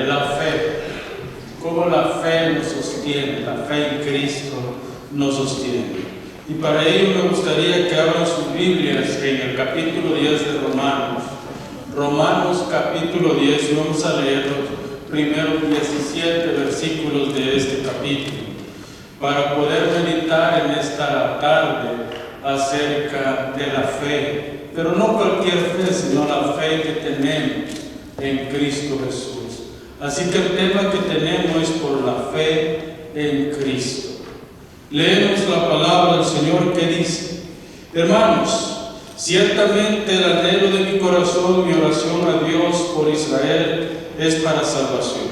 de la fe. Cómo la fe nos sostiene, la fe en Cristo nos sostiene. Y para ello me gustaría que abran sus Biblias en el capítulo 10 de Romanos. Romanos capítulo 10, y vamos a leer los primeros 17 versículos de este capítulo, para poder meditar en esta tarde acerca de la fe, pero no cualquier fe, sino la fe que tenemos en Cristo Jesús. Así que el tema que tenemos es por la fe en Cristo. Leemos la palabra del Señor que dice: hermanos, ciertamente el anhelo de mi corazón, mi oración a Dios por Israel es para salvación,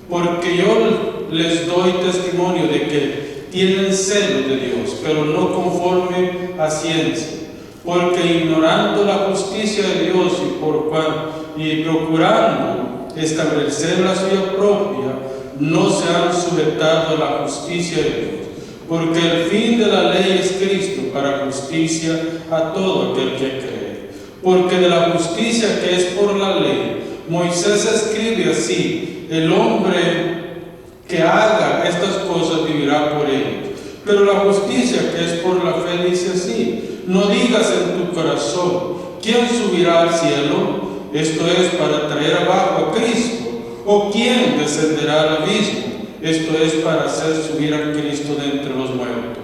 porque yo les doy testimonio de que tienen celo de Dios, pero no conforme a ciencia, porque ignorando la justicia de Dios y procurando establecer la suya propia, no se han sujetado a la justicia de Dios, porque el fin de la ley es Cristo para justicia a todo aquel que cree. Porque de la justicia que es por la ley, Moisés escribe así: el hombre que haga estas cosas vivirá por ellas. Pero la justicia que es por la fe dice así: no digas en tu corazón, ¿quién subirá al cielo? Esto es para traer abajo a Cristo. ¿O quién descenderá al abismo? Esto es para hacer subir a Cristo de entre los muertos.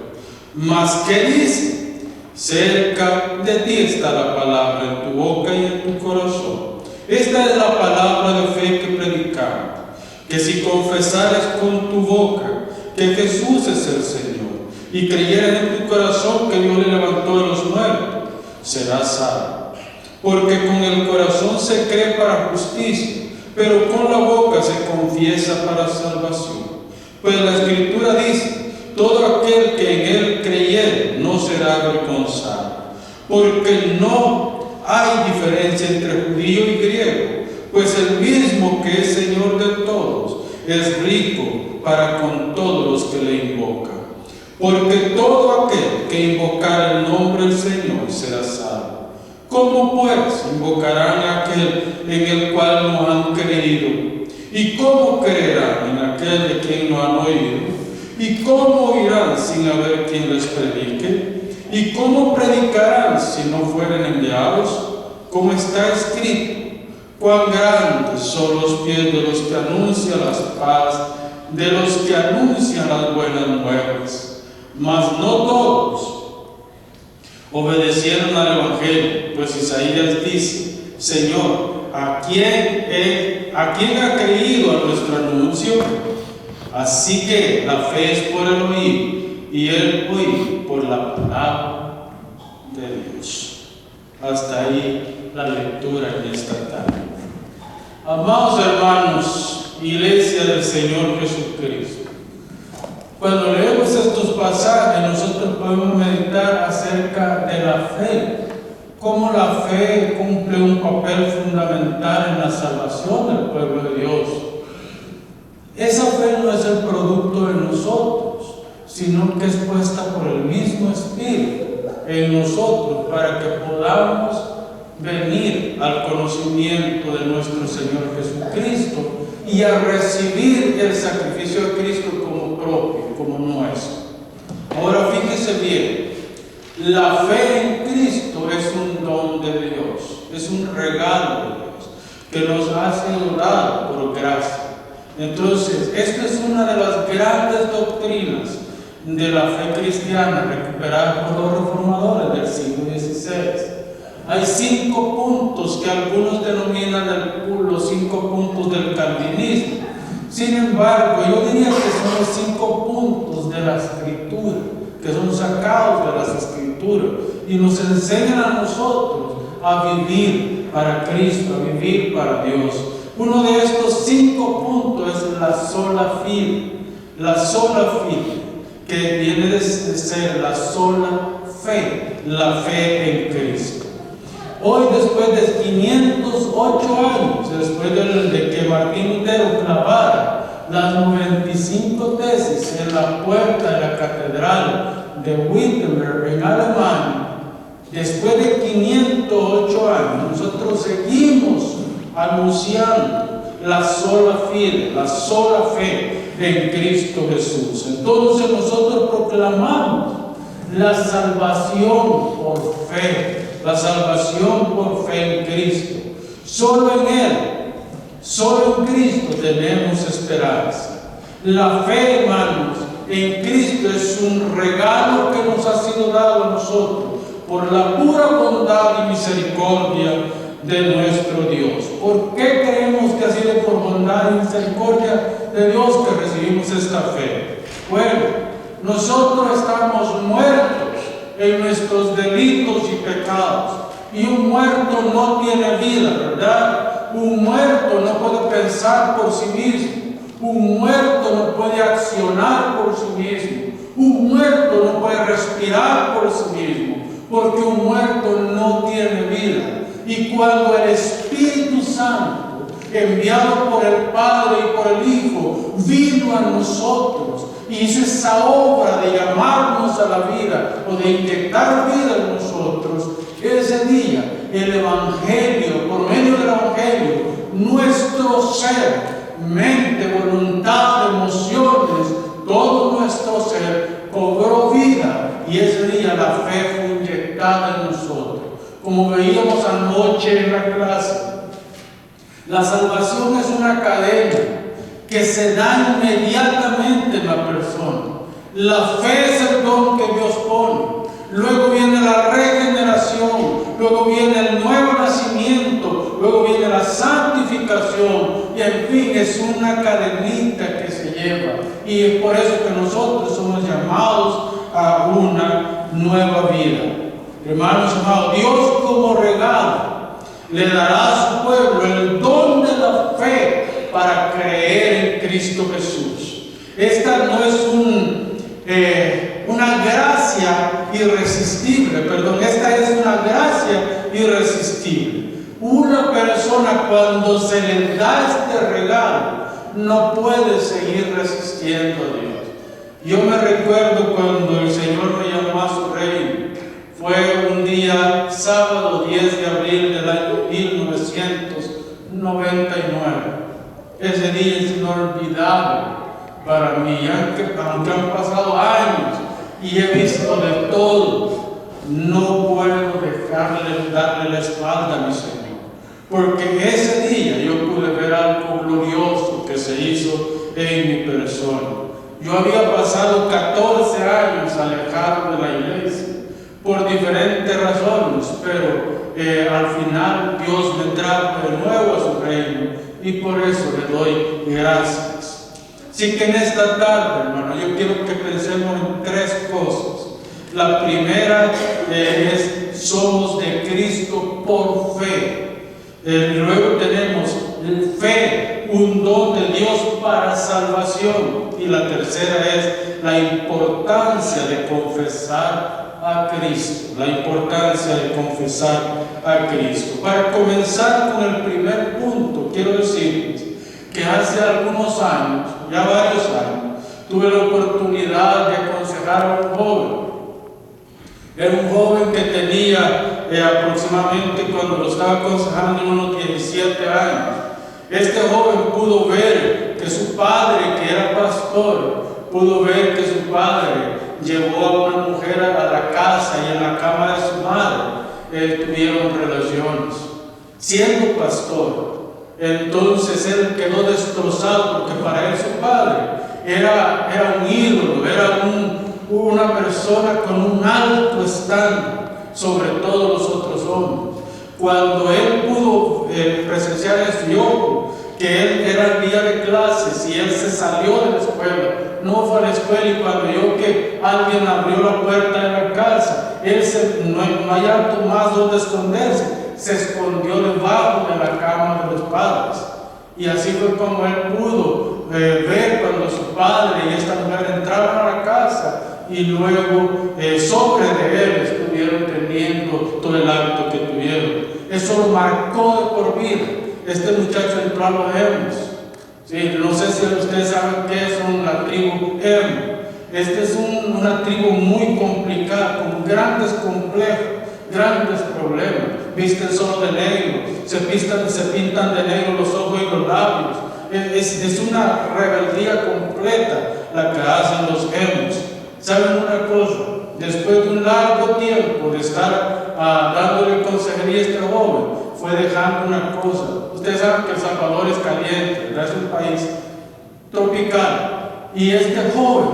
Mas ¿qué dice? Cerca de ti está la palabra, en tu boca y en tu corazón. Esta es la palabra de fe que predicamos, que si confesares con tu boca que Jesús es el Señor, y creyeres en tu corazón que Dios le levantó de los muertos, serás salvo. Porque con el corazón se cree para justicia, pero con la boca se confiesa para salvación. Pues la Escritura dice: todo aquel que en él creyere no será avergonzado. Porque no hay diferencia entre judío y griego, pues el mismo que es Señor de todos es rico para con todos los que le invocan. Porque todo aquel que invocar el nombre del Señor será salvo. ¿Cómo pues invocarán a aquel en el cual no han creído? ¿Y cómo creerán en aquel de quien no han oído? ¿Y cómo oirán sin haber quien les predique? ¿Y cómo predicarán si no fueren enviados? Como está escrito: cuán grandes son los pies de los que anuncian las paz, de los que anuncian las buenas nuevas. Mas no todos obedecieron al Evangelio, pues Isaías dice: Señor, ¿a quién ha creído a nuestro anuncio? Así que la fe es por el oír, y el oír por la palabra de Dios. Hasta ahí la lectura en esta tarde. Amados hermanos, Iglesia del Señor Jesucristo, cuando leemos estos pasajes, nosotros podemos meditar acerca de la fe, cómo la fe cumple un papel fundamental en la salvación del pueblo de Dios. Esa fe no es el producto de nosotros, sino que es puesta por el mismo Espíritu en nosotros para que podamos venir al conocimiento de nuestro Señor Jesucristo y a recibir el sacrificio de Cristo como propio, como nuestro. Ahora fíjese bien, la fe en Cristo es un don de Dios, es un regalo de Dios que nos ha sido dado por gracia. Entonces, esta es una de las grandes doctrinas de la fe cristiana recuperada por los reformadores del siglo XVI. Hay 5 puntos que algunos denominan los 5 puntos del calvinismo. Sin embargo, yo diría que son los 5 puntos de la Escritura, que son sacados de las Escrituras y nos enseñan a nosotros a vivir para Cristo, a vivir para Dios. Uno de estos 5 puntos es la sola fide, que viene de ser la sola fe, la fe en Cristo. Hoy, después de 508 años, después de que Martín Lutero clavara las 95 tesis en la puerta de la catedral de Wittenberg en Alemania, después de 508 años, nosotros seguimos anunciando la sola fe en Cristo Jesús. Entonces nosotros proclamamos la salvación por fe, la salvación por fe en Cristo. Solo en Él, solo en Cristo tenemos esperanza. La fe, hermanos, en Cristo es un regalo que nos ha sido dado a nosotros por la pura bondad y misericordia de nuestro Dios. ¿Por qué creemos que ha sido por bondad y misericordia de Dios que recibimos esta fe? Bueno, nosotros estamos muertos en nuestros delitos y pecados, y un muerto no tiene vida, ¿verdad? Un muerto no puede pensar por sí mismo. Un muerto no puede accionar por sí mismo. Un muerto no puede respirar por sí mismo, porque un muerto no tiene vida. Y cuando el Espíritu Santo, enviado por el Padre y por el Hijo, vino a nosotros y hizo esa obra de llamarnos a la vida o de inyectar vida en nosotros, ese día el Evangelio, por medio del Evangelio, nuestro ser, mente, voluntad, emociones, todo nuestro ser cobró vida, y ese día la fe fue inyectada en nosotros. Como veíamos anoche en la clase, la salvación es una cadena que se da inmediatamente en la persona. La fe es el don que Dios pone. Luego viene la regeneración, luego viene el nuevo nacimiento, luego viene la santificación, y en fin es una cadenita que se lleva. Y es por eso que nosotros somos llamados a una nueva vida. Hermanos amados, Dios como regalo le dará a su pueblo el don de la fe para creer en Cristo Jesús. Esta no es una gracia irresistible, esta es una gracia irresistible. Una persona, cuando se le da este regalo, no puede seguir resistiendo a Dios. Yo me recuerdo cuando el Señor me llamó a su reino. Fue un día sábado 10 de abril del año 1999. Ese día es inolvidable para mí, aunque han pasado años y he visto de todo, no puedo darle la espalda a mi Señor, porque ese día yo pude ver algo glorioso que se hizo en mi persona. Yo había pasado 14 años alejado de la iglesia por diferentes razones, pero al final Dios me trajo de nuevo a su reino, y por eso le doy gracias. Así que en esta tarde, hermano, yo quiero que pensemos en tres cosas. La primera es: somos de Cristo por fe. Luego tenemos fe, un don de Dios para salvación. Y la tercera es la importancia de confesar a Cristo. La importancia de confesar a Cristo. Para comenzar con el primer punto, quiero decirles que hace algunos años, ya varios años, tuve la oportunidad de aconsejar a un joven. Era un joven que tenía aproximadamente, cuando lo estaba aconsejando, unos 17 años. Este joven pudo ver que su padre, que era pastor, pudo ver que su padre llevó a una mujer a la casa, y en la cama de su madre tuvieron relaciones. Siendo pastor, entonces él quedó destrozado, porque para él su padre era un ídolo, era una persona con un alto estándar sobre todos los otros hombres. Cuando él pudo presenciar esto, que él era el día de clases y él se salió de la escuela, no fue a la escuela, y cuando vio que alguien abrió la puerta de la casa, no hay alto más donde esconderse, se escondió debajo de la cama de los padres. Y así fue como él pudo ver cuando su padre y esta mujer entraban a la casa, y luego sobre de él estuvieron teniendo todo el acto que tuvieron. Eso lo marcó de por vida. Este muchacho entró a los Hermos. Sí, no sé si ustedes saben qué es la tribu Hermo. Esta es una tribu muy complicada, con grandes complejos, grandes problemas. visten solo de negro, se pintan de negro los ojos y los labios. Es una rebeldía completa la que hacen los emos. ¿Saben una cosa? Después de un largo tiempo de estar dándole consejería a este joven, fue dejando una cosa. Ustedes saben que El Salvador es caliente, ¿verdad? Es un país tropical. Y este joven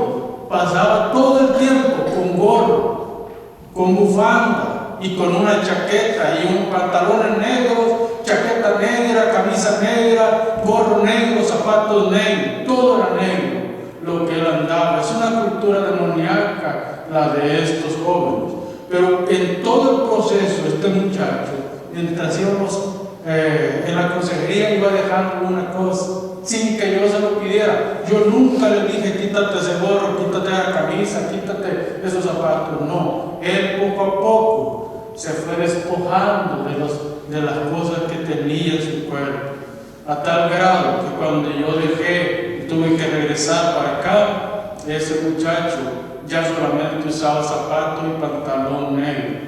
pasaba todo el tiempo con gorro, con bufanda y con una chaqueta y un pantalones negros, chaqueta negra, camisa negra, gorro negro, zapatos negros, todo era negro lo que él andaba. Es una cultura demoníaca la de estos jóvenes. Pero en todo el proceso, este muchacho, mientras íbamos en la consejería, iba dejando una cosa sin que yo se lo pidiera. Yo nunca le dije: quítate ese gorro, quítate la camisa, quítate esos zapatos. No, él poco a poco se fue despojando de las cosas que tenía en su cuerpo, a tal grado que cuando yo dejé, tuve que regresar para acá, ese muchacho ya solamente usaba zapatos y pantalón negro.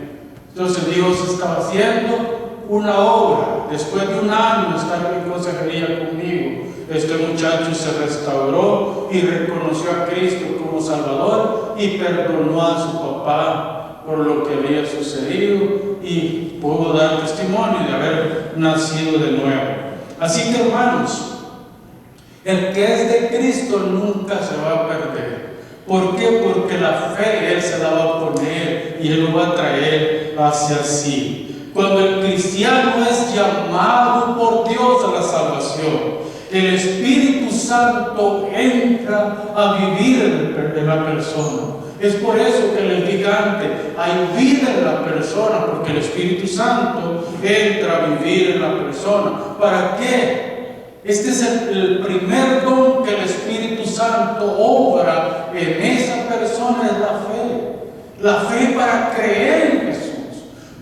Entonces Dios estaba haciendo una obra. Después de un año de estar en consejería conmigo, este muchacho se restauró y reconoció a Cristo como Salvador y perdonó a su papá por lo que había sucedido y pudo dar testimonio de haber nacido de nuevo. Así que, hermanos, el que es de Cristo nunca se va a perder. ¿Por qué? Porque la fe Él se la va a poner y Él lo va a traer hacia sí. Cuando el cristiano es llamado por Dios a la salvación, el Espíritu Santo entra a vivir en la persona. Es por eso que les dije antes, hay vida en la persona, porque el Espíritu Santo entra a vivir en la persona. ¿Para qué? Este es el primer don que el Espíritu Santo obra en esa persona, es la fe. La fe para creer en Jesús.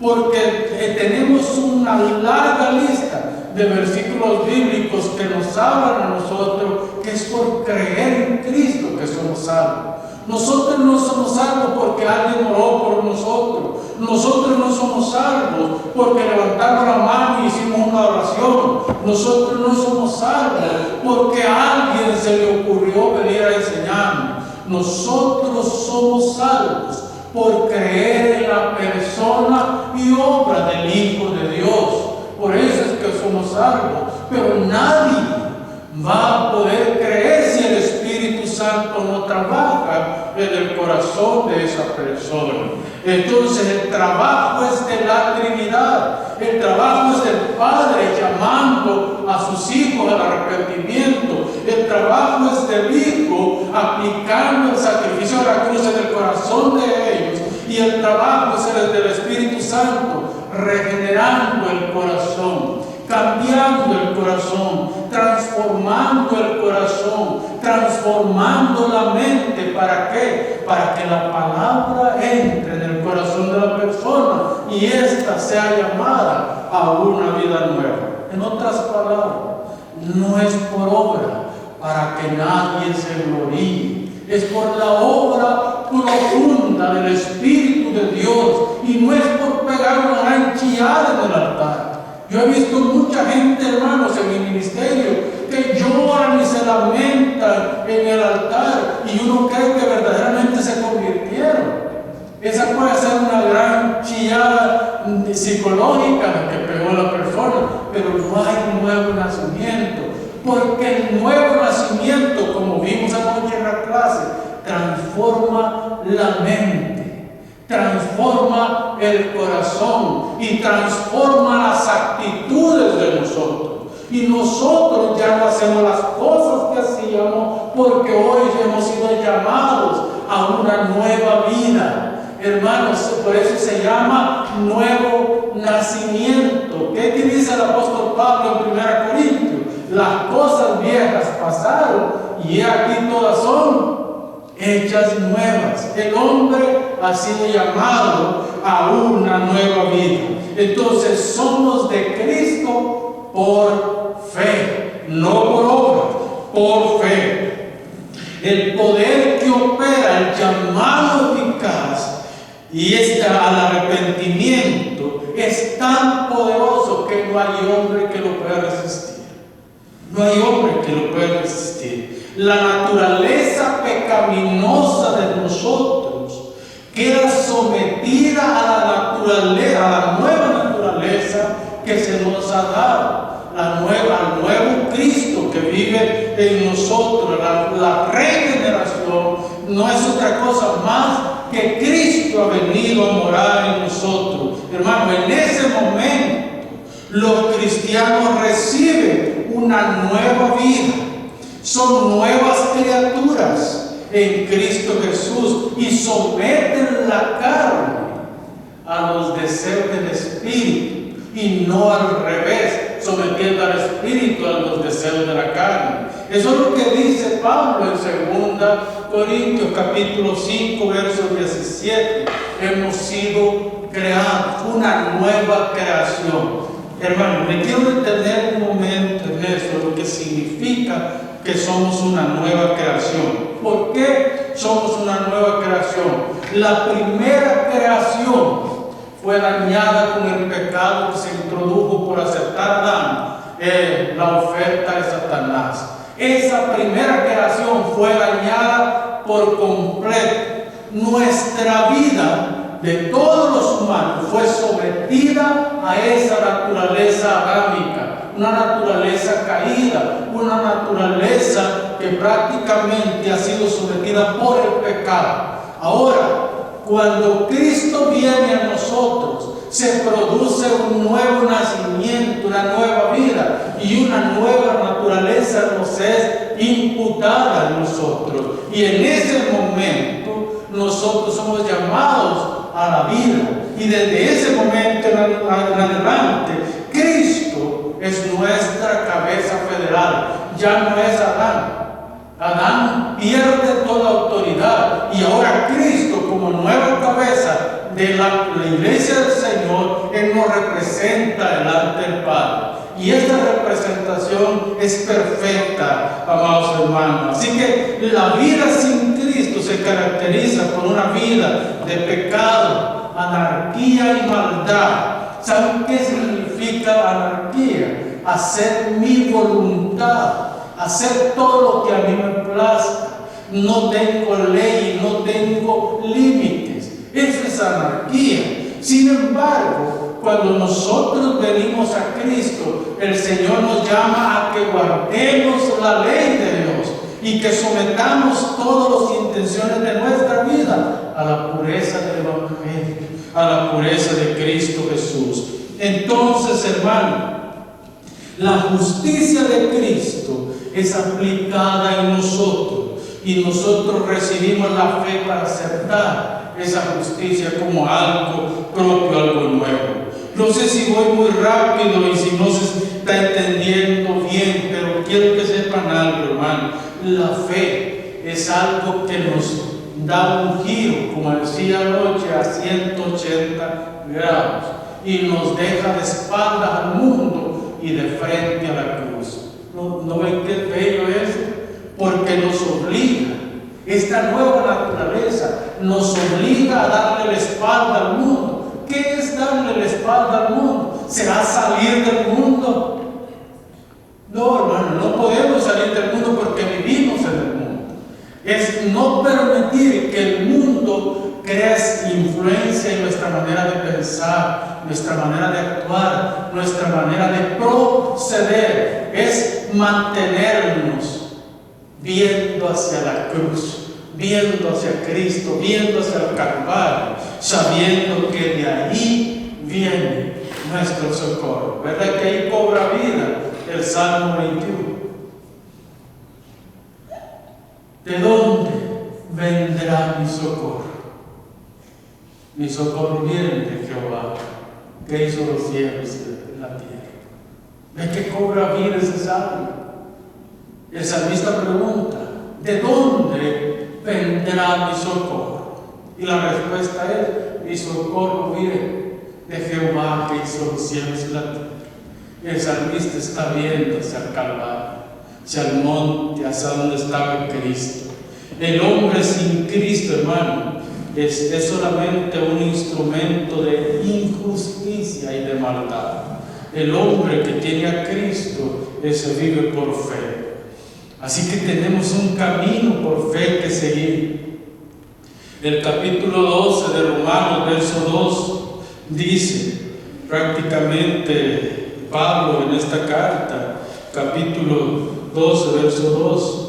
Porque tenemos una larga lista de versículos bíblicos que nos hablan a nosotros que es por creer en Cristo que somos salvos. Nosotros no somos salvos porque alguien oró por nosotros. Nosotros no somos salvos porque levantamos la mano y hicimos una oración. Nosotros no somos salvos porque a alguien se le ocurrió venir a enseñarnos. Nosotros somos salvos por creer en la persona y obra del Hijo de Dios. Por eso es que somos salvos. Pero nadie va a poder creer si el Espíritu Santo no trabaja en el corazón de esa persona. Entonces el trabajo es de la Trinidad. El trabajo es del Padre llamando a sus hijos al arrepentimiento. El trabajo es del Hijo aplicando el sacrificio de la cruz en el corazón de ellos. Y el trabajo es el del Espíritu Santo regenerando el corazón, cambiando el corazón, transformando el corazón, transformando la mente. ¿Para qué? Para que la palabra entre en el corazón de la persona y ésta sea llamada a una vida nueva. En otras palabras, no es por obra para que nadie se gloríe. Es por la obra profunda del Espíritu de Dios y no es por pegar una gran chillada en el altar. Yo he visto mucha gente, hermanos, en mi ministerio que lloran y se lamentan en el altar y uno cree que verdaderamente se convirtieron. Esa puede ser una gran chillada psicológica que pegó la persona, pero no hay nuevo nacimiento. Porque el nuevo nacimiento, como vimos anoche en la clase, transforma la mente, transforma el corazón y transforma las actitudes de nosotros. Y nosotros ya no hacemos las cosas que hacíamos porque hoy hemos sido llamados a una nueva vida. Hermanos, por eso se llama nuevo nacimiento. ¿Qué dice el apóstol Pablo en 1 Corintios? Las cosas viejas pasaron y aquí todas son hechas nuevas. El hombre ha sido llamado a una nueva vida. Entonces somos de Cristo por fe, no por obra, por fe. El poder que opera el llamado eficaz y al arrepentimiento es tan poderoso que no hay hombre que lo pueda resistir. No hay hombre que lo pueda resistir. La naturaleza pecaminosa de nosotros queda sometida a la naturaleza, a la nueva naturaleza que se nos ha dado. Al nuevo Cristo que vive en nosotros. La regeneración no es otra cosa más que Cristo ha venido a morar en nosotros. Hermano, en ese momento los cristianos reciben una nueva vida. Son nuevas criaturas en Cristo Jesús y someten la carne a los deseos del Espíritu y no al revés, sometiendo al Espíritu a los deseos de la carne. Eso es lo que dice Pablo en 2 Corintios capítulo 5 verso 17. Hemos sido creados, una nueva creación. Hermano, me quiero detener un momento en eso, lo que significa que somos una nueva creación. ¿Por qué somos una nueva creación? La primera creación fue dañada con el pecado que se introdujo por aceptar a Adán, la oferta de Satanás. Esa primera creación fue dañada por completo. Nuestra vida de todos los humanos fue sometida a esa naturaleza adámica, una naturaleza caída, una naturaleza que prácticamente ha sido sometida por el pecado. Ahora, cuando Cristo viene a nosotros, se produce un nuevo nacimiento, una nueva vida y una nueva naturaleza nos es imputada a nosotros. Y en ese momento nosotros somos llamados a la vida. Y desde ese momento en adelante, Cristo es nuestra cabeza federal. Ya no es Adán. Adán pierde toda autoridad y ahora Cristo, como nueva cabeza de la iglesia del Señor, Él nos representa delante del Padre. Y esta representación es perfecta, amados hermanos. Así que la vida sin Cristo se caracteriza por una vida de pecado, anarquía y maldad. ¿Saben qué significa anarquía? Hacer mi voluntad. Hacer todo lo que a mí me plazca. No tengo ley, no tengo límites. Eso es anarquía. Sin embargo, cuando nosotros venimos a Cristo, el Señor nos llama a que guardemos la ley de Dios y que sometamos todas las intenciones de nuestra vida a la pureza del Evangelio, a la pureza de Cristo Jesús. Entonces, hermano, la justicia de Cristo es aplicada en nosotros y nosotros recibimos la fe para aceptar esa justicia como algo propio, algo nuevo. No sé si voy muy rápido y si no se está entendiendo bien, pero quiero que sepan algo, hermano. La fe es algo que nos da un giro, como decía anoche, a 180 grados y nos deja de espaldas al mundo y de frente a la cruz. ¿No ven qué bello es? Porque nos obliga, esta nueva naturaleza nos obliga a darle la espalda al mundo. ¿Qué es darle la espalda al mundo? ¿Será salir del mundo? No, hermano, no podemos salir del mundo porque vivimos en el mundo. Es no permitir que el mundo cree influencia en nuestra manera de pensar, nuestra manera de actuar, nuestra manera de proceder. Es mantenernos viendo hacia la cruz, viendo hacia Cristo, viendo hacia el Calvario, sabiendo que de ahí viene nuestro socorro. ¿Verdad que ahí cobra vida el Salmo 21? ¿De dónde vendrá mi socorro? Mi socorro viene de Jehová, que hizo los cielos y la tierra. ¿Ves que cobra vida ese salmo? El salmista pregunta, ¿de dónde vendrá mi socorro? Y la respuesta es, mi socorro viene de Jehová, que hizo los cielos y la tierra. El salmista está viendo hacia el Calvario, hacia el monte, hacia donde estaba Cristo. El hombre sin Cristo, hermano, es solamente un instrumento de injusticia y de maldad. El hombre que tiene a Cristo, ese vive por fe. Así que tenemos un camino por fe que seguir. El capítulo 12 de Romanos, verso 2, dice prácticamente Pablo en esta carta, capítulo 12, verso 2,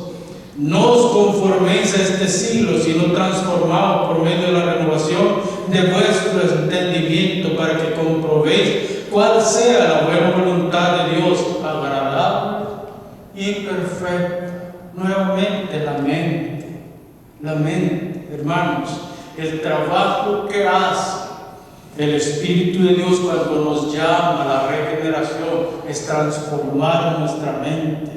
no os conforméis a este siglo, sino transformaos por medio de la renovación de vuestro entendimiento, para que comprobéis cuál sea la buena voluntad de Dios, agradable y perfecta. Nuevamente la mente, hermanos, el trabajo que hace el Espíritu de Dios cuando nos llama a la regeneración es transformar nuestra mente.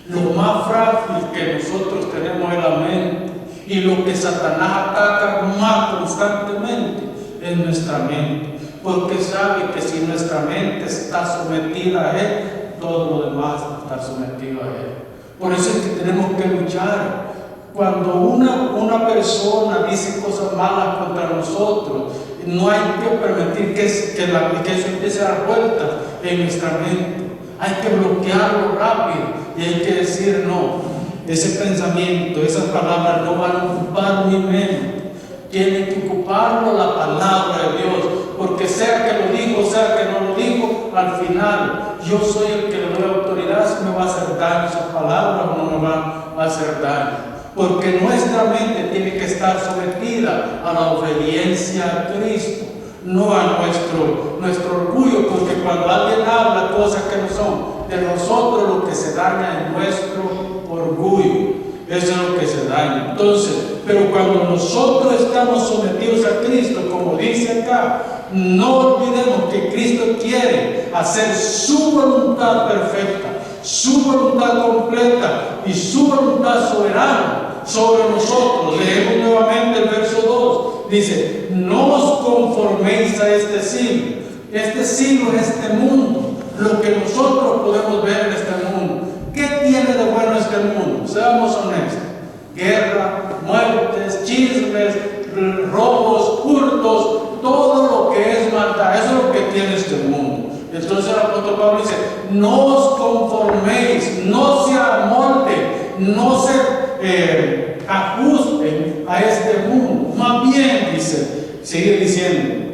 Lo más frágil que nosotros tenemos es la mente, y lo que Satanás ataca más constantemente es nuestra mente, porque sabe que si nuestra mente está sometida a Él, todo lo demás está sometido a Él. Por eso es que tenemos que luchar. Cuando una persona dice cosas malas contra nosotros, no hay que permitir que eso empiece a dar vueltas en nuestra mente. Hay que bloquearlo rápido y hay que decir no. Ese pensamiento, esas palabras no van a ocupar mi mente. Tiene que ocuparlo la palabra de Dios, porque sea que lo digo, sea que no lo digo, al final yo soy el que le doy autoridad si me va a hacer daño esa palabra o no me va a hacer daño. Porque nuestra mente tiene que estar sometida a la obediencia a Cristo, no a nuestro orgullo, porque cuando alguien habla cosas que no son de nosotros, lo que se daña es nuestro orgullo. Eso es lo que se daña. Entonces, pero cuando nosotros estamos sometidos a Cristo, como dice acá, no olvidemos que Cristo quiere hacer su voluntad perfecta, su voluntad completa y su voluntad soberana sobre nosotros. Leemos nuevamente el verso 2. Dice, no os conforméis a este siglo. Este siglo es este mundo, lo que nosotros podemos ver en este mundo. ¿Qué tiene de bueno este mundo? Seamos honestos. Guerra, muertes, chismes, robos, hurtos, todo lo que es maldad. Eso es lo que tiene este mundo. Entonces el apóstol Pablo dice, no os conforméis, no se amolden, no se ajusten a este mundo. Más bien, dice, sigue diciendo,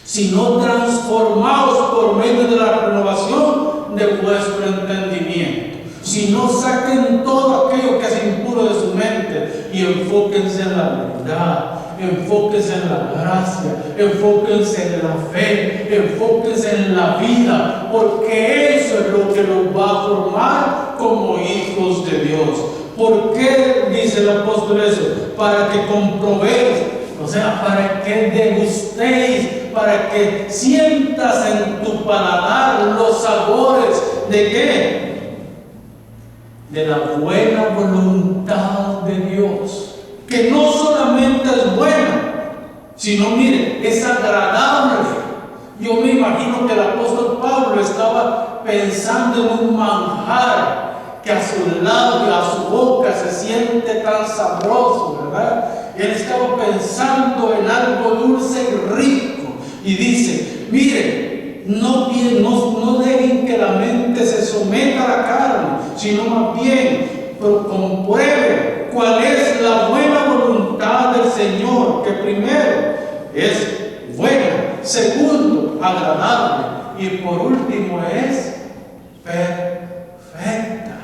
sino transformaos por medio de la renovación de vuestro entendimiento. Si no, saquen todo aquello que es impuro de su mente y enfóquense en la verdad, enfóquense en la gracia, enfóquense en la fe, enfóquense en la vida, porque eso es lo que los va a formar como hijos de Dios. ¿Por qué dice el apóstol eso? Para que comprobéis, o sea, para que degustéis, para que sientas en tu paladar los sabores de ¿qué? De la buena voluntad de Dios, que no solamente es buena, sino, mire, es agradable. Yo me imagino que el apóstol Pablo estaba pensando en un manjar que a su lado y a su boca se siente tan sabroso, ¿verdad? Él estaba pensando en algo dulce y rico, y dice, mire, no dejen que la mente se someta a la carne, sino más bien comprueben cuál es la buena voluntad del Señor, que primero es buena, segundo, agradable, y por último es perfecta.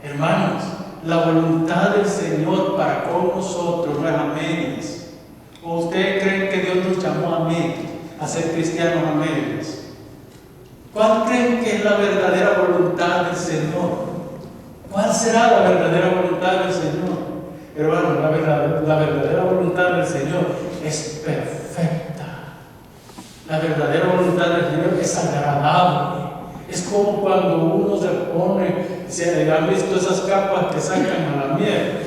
Hermanos, la voluntad del Señor para con nosotros no es a medias. ¿O ustedes creen que Dios nos llamó a medias, a ser cristianos a medias? ¿Cuál creen que es la verdadera voluntad del Señor? ¿Cuál será la verdadera voluntad del Señor? Hermanos, la verdadera voluntad del Señor es perfecta. La verdadera voluntad del Señor es agradable. Es como cuando uno se pone, ¿se han visto esas capas que sacan a la miel?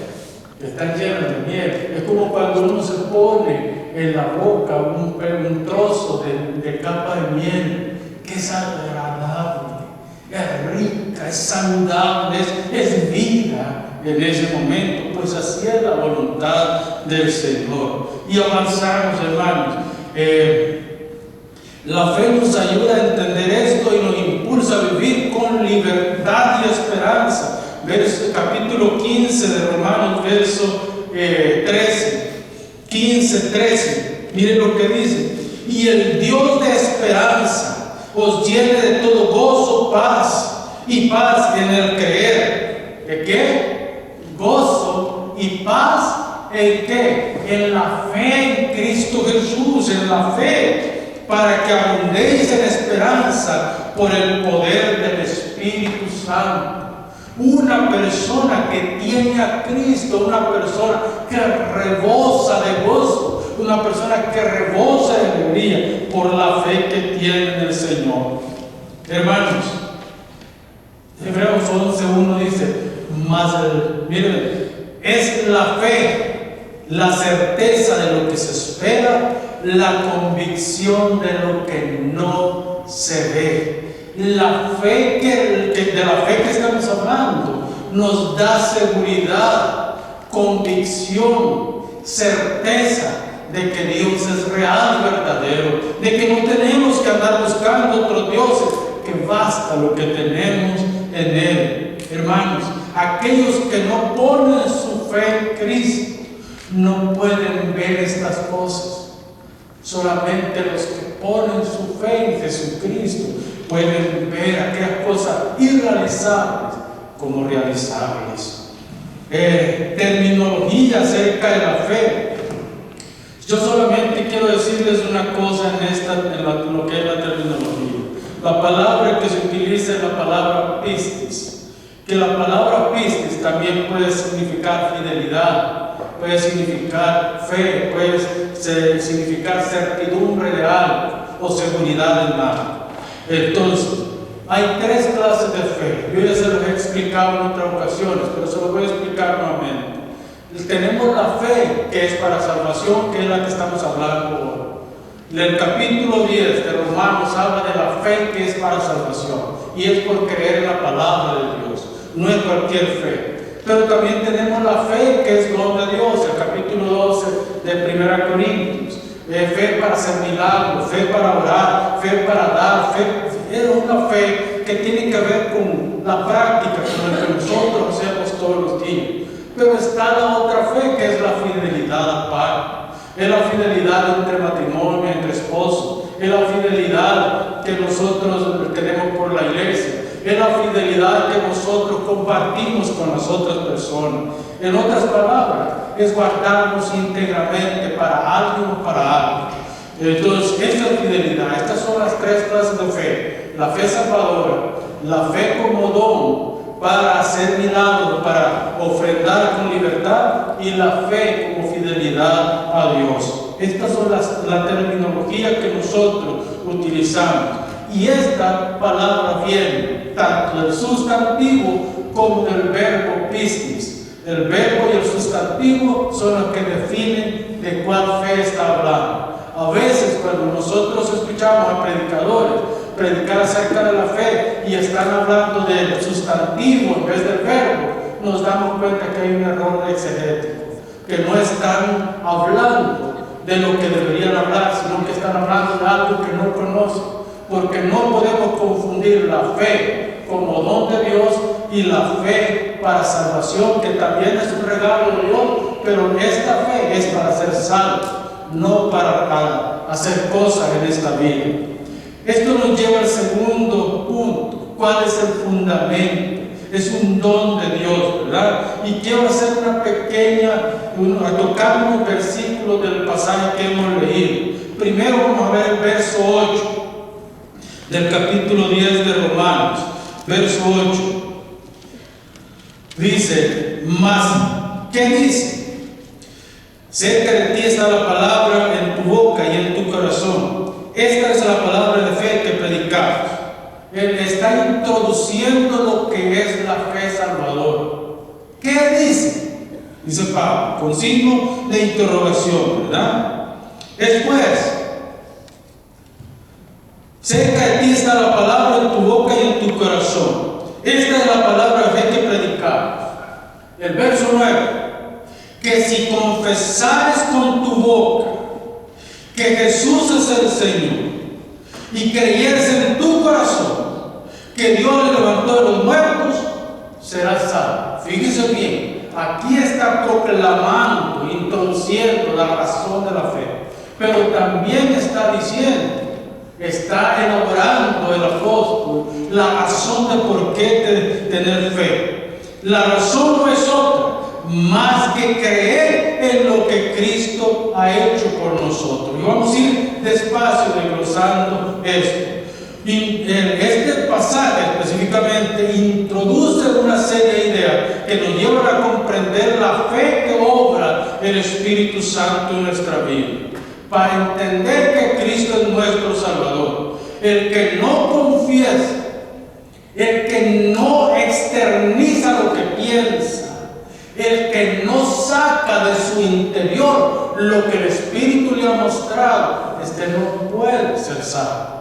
Que están llenas de miel. Es como cuando uno se pone en la boca un trozo de capa de miel, que es agradable, es rica, es saludable, es vida en ese momento. pues así es la voluntad del Señor. Y avanzamos, hermanos. La fe nos ayuda a entender esto y nos impulsa a vivir con libertad y esperanza. Capítulo 15 de Romanos, verso 13. 15:13. Miren lo que dice. Y el Dios de esperanza os llene de todo gozo, paz y paz en el creer. ¿De qué? Gozo y paz en qué? En la fe en Cristo Jesús, en la fe, para que abundéis en esperanza por el poder del Espíritu Santo. Una persona que tiene a Cristo, una persona que rebosa de gozo, una persona que rebosa de alegría por la fe que tiene en el Señor. Hermanos, Hebreos 11:1 dice, miren, es la fe, la certeza de lo que se espera, la convicción de lo que no se ve. La fe de la fe que estamos hablando nos da seguridad, convicción, certeza de que Dios es real y verdadero, de que no tenemos que andar buscando otros dioses, que basta lo que tenemos en Él. Hermanos, aquellos que no ponen su fe en Cristo no pueden ver estas cosas. Solamente los que ponen su fe en Jesucristo pueden ver aquellas cosas irrealizables como realizables. Terminología acerca de la fe. Yo solamente quiero decirles una cosa en lo que es la terminología. La palabra que se utiliza es la palabra pistis, que la palabra pistis también puede significar fidelidad, puede significar fe, puede significar certidumbre de algo o seguridad en algo. Entonces, hay tres clases de fe. Yo ya se los he explicado en otras ocasiones, pero se los voy a explicar nuevamente. Tenemos la fe que es para salvación, que es la que estamos hablando hoy. El capítulo 10 de Romanos habla de la fe que es para salvación, y es por creer en la palabra de Dios, no es cualquier fe. Pero también tenemos la fe que es don de Dios, el capítulo 12 de 1 Corintios. Fe para hacer milagros, fe para orar, fe para dar, fe. Es una fe que tiene que ver con la práctica, con lo que nosotros hacemos todos los días. Pero está la otra fe que es la fidelidad aparte. Es la fidelidad entre matrimonio, entre esposos. Es la fidelidad que nosotros tenemos por la iglesia. Es la fidelidad que nosotros compartimos con las otras personas. En otras palabras, es guardarnos íntegramente para alguien o para algo. Entonces, esta es fidelidad. Estas son las tres clases de fe. La fe salvadora, la fe como don para hacer milagros, para ofrendar con libertad, y la fe como fidelidad a Dios. Estas son la terminología que nosotros utilizamos. Y esta palabra viene tanto del sustantivo como del verbo pistis. El verbo y el sustantivo son los que definen de cuál fe está hablando. A veces cuando nosotros escuchamos a predicadores predicar acerca de la fe y están hablando del sustantivo en vez del verbo, nos damos cuenta que hay un error exegético, que no están hablando de lo que deberían hablar, sino que están hablando de algo que no conocen. Porque no podemos confundir la fe como don de Dios y la fe para salvación, que también es un regalo de Dios, pero esta fe es para ser salvo, no para hacer cosas en esta vida. Esto nos lleva al segundo punto. ¿Cuál es el fundamento? Es un don de Dios, ¿verdad? Y quiero hacer tocar unos versículos del pasaje que hemos leído. Primero vamos a ver el verso 8 del capítulo 10 de Romanos, verso 8. Dice, mas, ¿qué dice? Cerca de ti está la palabra en tu boca y en tu corazón. Esta es la palabra de fe que predicamos. Él está introduciendo lo que es la fe salvadora. ¿Qué dice? Dice Pablo, con signo de interrogación, ¿verdad? Después, cerca de ti está la palabra en tu boca y en tu corazón. Esta es la palabra de fe que predicamos. El verso 9. confesares con tu boca que Jesús es el Señor y creyeres en tu corazón que Dios le levantó de los muertos, serás salvo. Fíjese bien, aquí está proclamando, introduciendo la razón de la fe, pero también está diciendo, está elaborando el apóstol la razón de por qué tener fe. La razón no es otra más que creer en lo que Cristo ha hecho por nosotros. Y vamos a ir despacio desglosando esto. Este pasaje específicamente introduce una serie de ideas que nos llevan a comprender la fe que obra el Espíritu Santo en nuestra vida, para entender que Cristo es nuestro Salvador. El que no confiesa, el que no externiza lo que piensa, el que no saca de su interior lo que el Espíritu le ha mostrado, no puede ser salvo.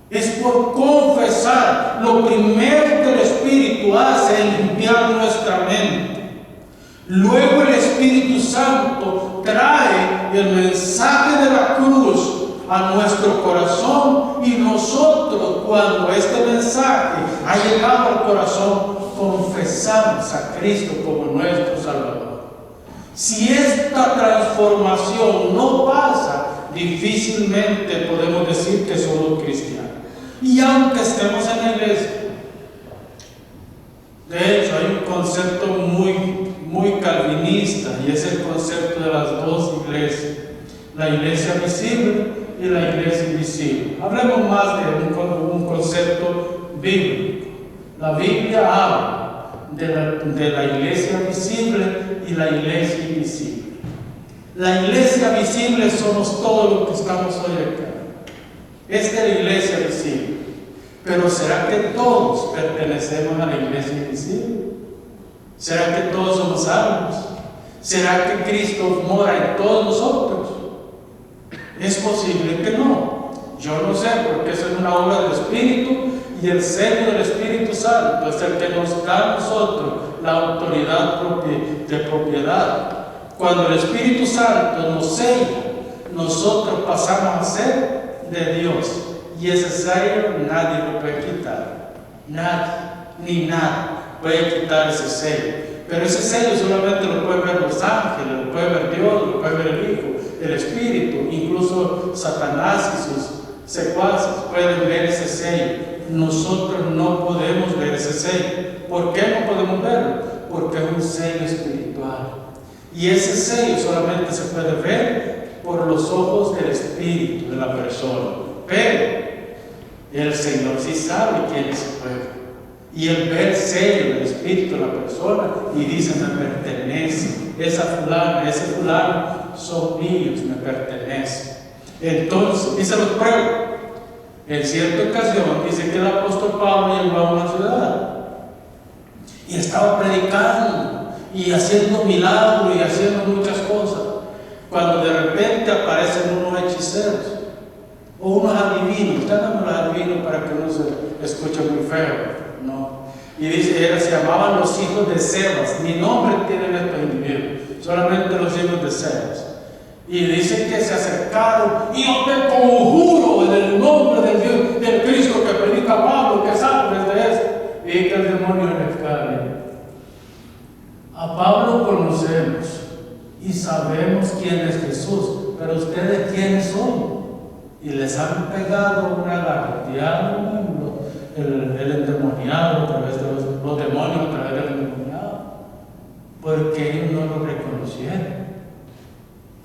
Es por confesar. Lo primero que el Espíritu hace es limpiar nuestra mente. Luego el Espíritu Santo trae el mensaje de la cruz a nuestro corazón, y nosotros, cuando este mensaje ha llegado al corazón, confesamos a Cristo como nuestro Salvador. Si esta transformación no pasa, difícilmente podemos decir que somos cristianos. Y aunque estemos en la iglesia, de hecho hay un concepto muy calvinista, y es el concepto de las dos iglesias: la iglesia visible y la iglesia invisible. Hablemos más de un concepto bíblico. La Biblia habla de la iglesia visible y la iglesia invisible. La iglesia visible somos todos los que estamos hoy acá. Esta es la iglesia visible. Pero ¿será que todos pertenecemos a la iglesia invisible? ¿Será que todos somos salvos? ¿Será que Cristo mora en todos nosotros? Es posible que no. Yo no sé, porque eso es una obra del Espíritu, y el sello del Espíritu Santo es el que nos da a nosotros la autoridad de propiedad. Cuando el Espíritu Santo nos sella, nosotros pasamos a ser de Dios, y ese sello nadie lo puede quitar. Nadie, ni nada puede quitar ese sello. Pero ese sello solamente lo pueden ver los ángeles, lo puede ver Dios, lo puede ver el Hijo, el Espíritu. Incluso Satanás y sus secuaces pueden ver ese sello. Nosotros no podemos ver ese sello. ¿Por qué no podemos verlo? Porque es un sello espiritual. Y ese sello solamente se puede ver por los ojos del Espíritu de la persona. Pero el Señor sí sabe quién es ese pueblo. Y Él ve el sello del Espíritu de la persona y dice: me pertenece. Esa fulana, ese fulano son míos, me pertenecen. Entonces, y se los pruebo. En cierta ocasión dice que el apóstol Pablo llegó a una ciudad y estaba predicando y haciendo milagros y haciendo muchas cosas, cuando de repente aparecen unos hechiceros o unos adivinos. Dame los adivinos para que no se escuche muy feo, ¿no? Y dice, ellos se llamaban los hijos de Sebas. Ni nombre tienen estos individuos, solamente los hijos de Sebas. Y dicen que se acercaron: y yo te conjuro en el nombre del Dios, del Cristo que predica Pablo, que salves de esto. Y que el demonio le cae. A Pablo conocemos y sabemos quién es Jesús, pero ustedes quiénes son. Y les han pegado una garroteada, el endemoniado a través de los demonios a través del endemoniado, porque ellos no lo reconocieron.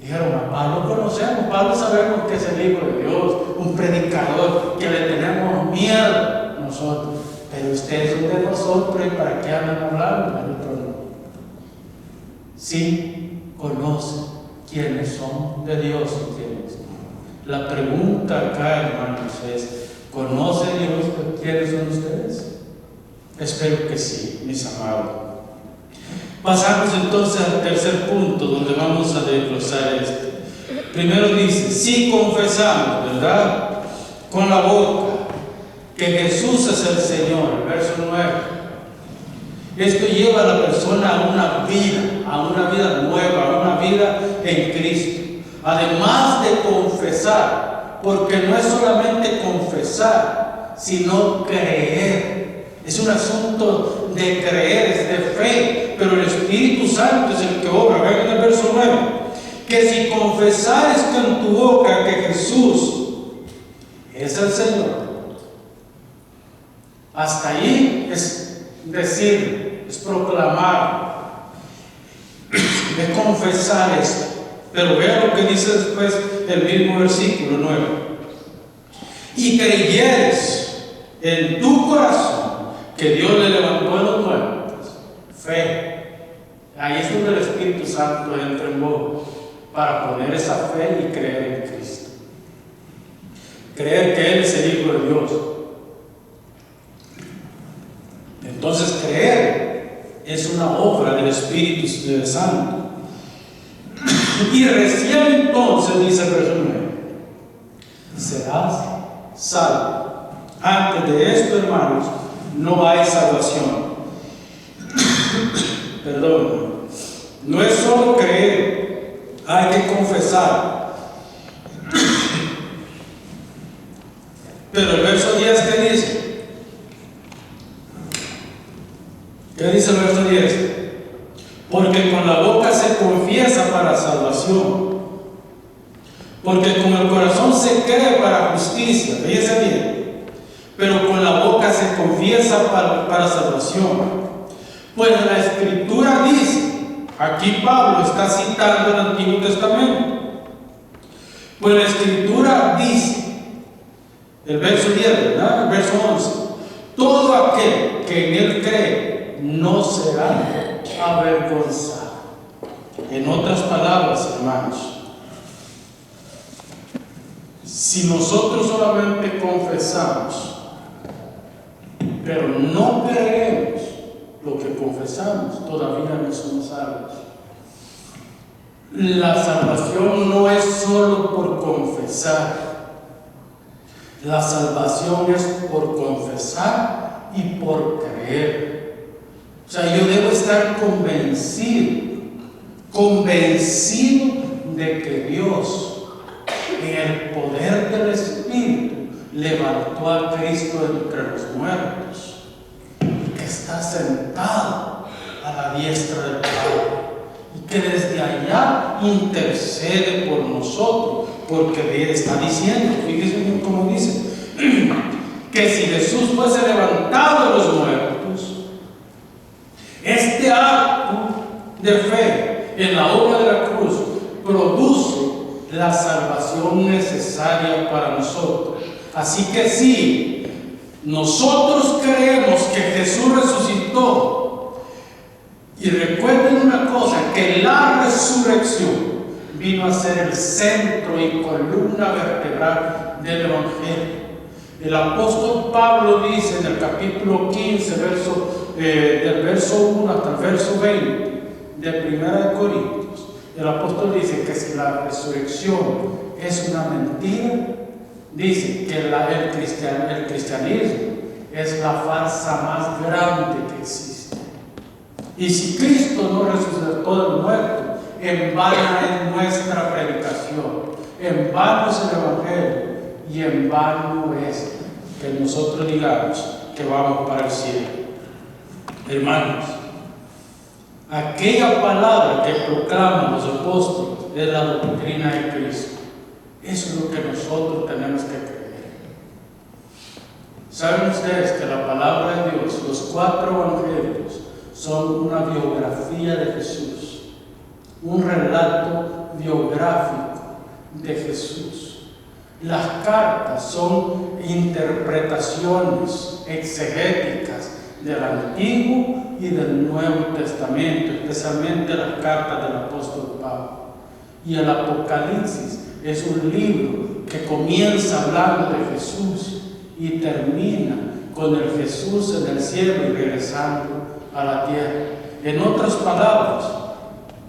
Dijeron: a Pablo conocemos, Pablo sabemos que es el Hijo de Dios, un predicador, que le tenemos miedo nosotros, pero ustedes son de nosotros, ¿y para qué andan hablando de nosotros? Sí, conocen quiénes son de Dios y quiénes no. La pregunta acá, hermanos, es: ¿conoce Dios quiénes son ustedes? Espero que sí, mis amados. Pasamos entonces al tercer punto, donde vamos a desglosar esto. Primero dice: si confesamos, ¿verdad?, con la boca que Jesús es el Señor, verso 9, Esto lleva a la persona a una vida nueva, a una vida en Cristo. Además de confesar, porque no es solamente confesar, sino creer. Es un asunto de creer, es de fe, pero el Espíritu Santo es el que obra. Vean en el verso 9, que si confesares con tu boca que Jesús es el Señor, hasta ahí es decir, es proclamar, es confesar esto. Pero vean lo que dice después el mismo versículo 9. Y creyeres en tu corazón que Dios le levantó de los muertos. Fe. Ahí es donde el Espíritu Santo entra en vos para poner esa fe y creer en Cristo. Creer que Él es el Hijo de Dios. Entonces creer es una obra del Espíritu Santo. Y recién entonces, dice el verso 9, serás salvo. Antes de esto, hermanos, no hay salvación. Perdón. No es solo creer, hay que confesar. Pero el verso 10, ¿qué dice? ¿Qué dice el verso 10? Porque con la boca se confiesa para salvación. Porque con el corazón se cree para justicia. Fíjese bien. Pero con la boca se confiesa para salvación. Pues la Escritura dice, aquí Pablo está citando el Antiguo Testamento. Pues la Escritura dice, el verso 10, ¿verdad? El verso 11. Todo aquel que en Él cree no será avergonzado. En otras palabras, hermanos, si nosotros solamente confesamos, pero no creemos lo que confesamos, todavía no somos salvos. La salvación no es solo por confesar. La salvación es por confesar y por creer. O sea, yo debo estar convencido de que Dios, en el poder del Espíritu, levantó a Cristo entre los muertos, que está sentado a la diestra del Padre y que desde allá intercede por nosotros, porque Él está diciendo, fíjense cómo dice, que si Jesús fuese levantado de los muertos, este acto de fe en la obra de la cruz produce la salvación necesaria para nosotros. Así que si nosotros creemos que Jesús resucitó, y recuerden una cosa, que la resurrección vino a ser el centro y columna vertebral del Evangelio. El apóstol Pablo dice en el capítulo 15, del verso 1 hasta el verso 20 de 1 Corintios, el apóstol dice que si la resurrección es una mentira, dice que el cristianismo es la farsa más grande que existe. Y si Cristo no resucitó de los muertos, en vano es nuestra predicación, en vano es el Evangelio, y en vano es que nosotros digamos que vamos para el cielo. Hermanos, aquella palabra que proclaman los apóstoles es la doctrina de Cristo. Eso es lo que nosotros tenemos que creer. ¿Saben ustedes que la palabra de Dios, los 4 evangelios, son una biografía de Jesús? Un relato biográfico de Jesús. Las cartas son interpretaciones exegéticas del Antiguo y del Nuevo Testamento, especialmente las cartas del apóstol Pablo. Y el Apocalipsis es un libro que comienza hablando de Jesús y termina con el Jesús en el cielo y regresando a la tierra. En otras palabras,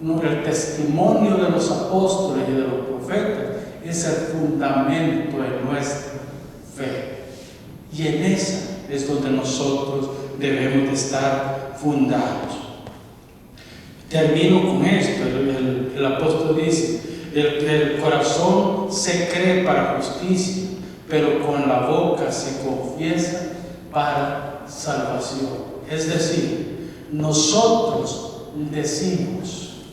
el testimonio de los apóstoles y de los profetas es el fundamento de nuestra fe. Y en esa es donde nosotros debemos de estar fundados. Termino con esto. El apóstol dice: el corazón se cree para justicia, pero con la boca se confiesa para salvación. Es decir, nosotros decimos,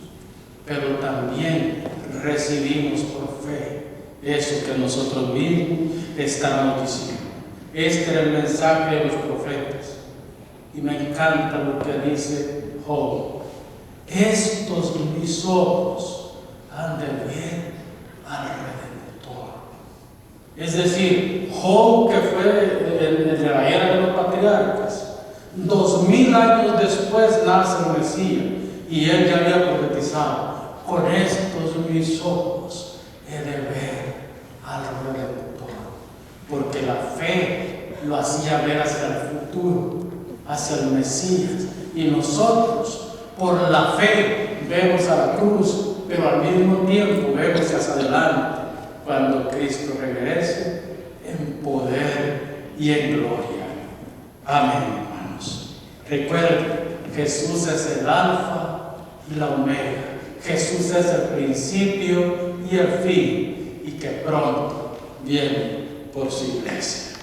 pero también recibimos por fe eso que nosotros mismos estamos diciendo. Este era el mensaje de los profetas. Y me encanta lo que dice Job: estos mis ojos han de ver al Redentor. Es decir, Job, que fue de la era de los patriarcas, 2000 años después nace el Mesías, y él ya había profetizado: con estos mis ojos he de ver al Redentor. Porque la fe lo hacía ver hacia el futuro, hacia el Mesías. Y nosotros, por la fe, vemos a la cruz, pero al mismo tiempo vemos hacia adelante, cuando Cristo regrese en poder y en gloria. Amén, hermanos. Recuerden, Jesús es el alfa y la omega. Jesús es el principio y el fin, y que pronto viene por su iglesia.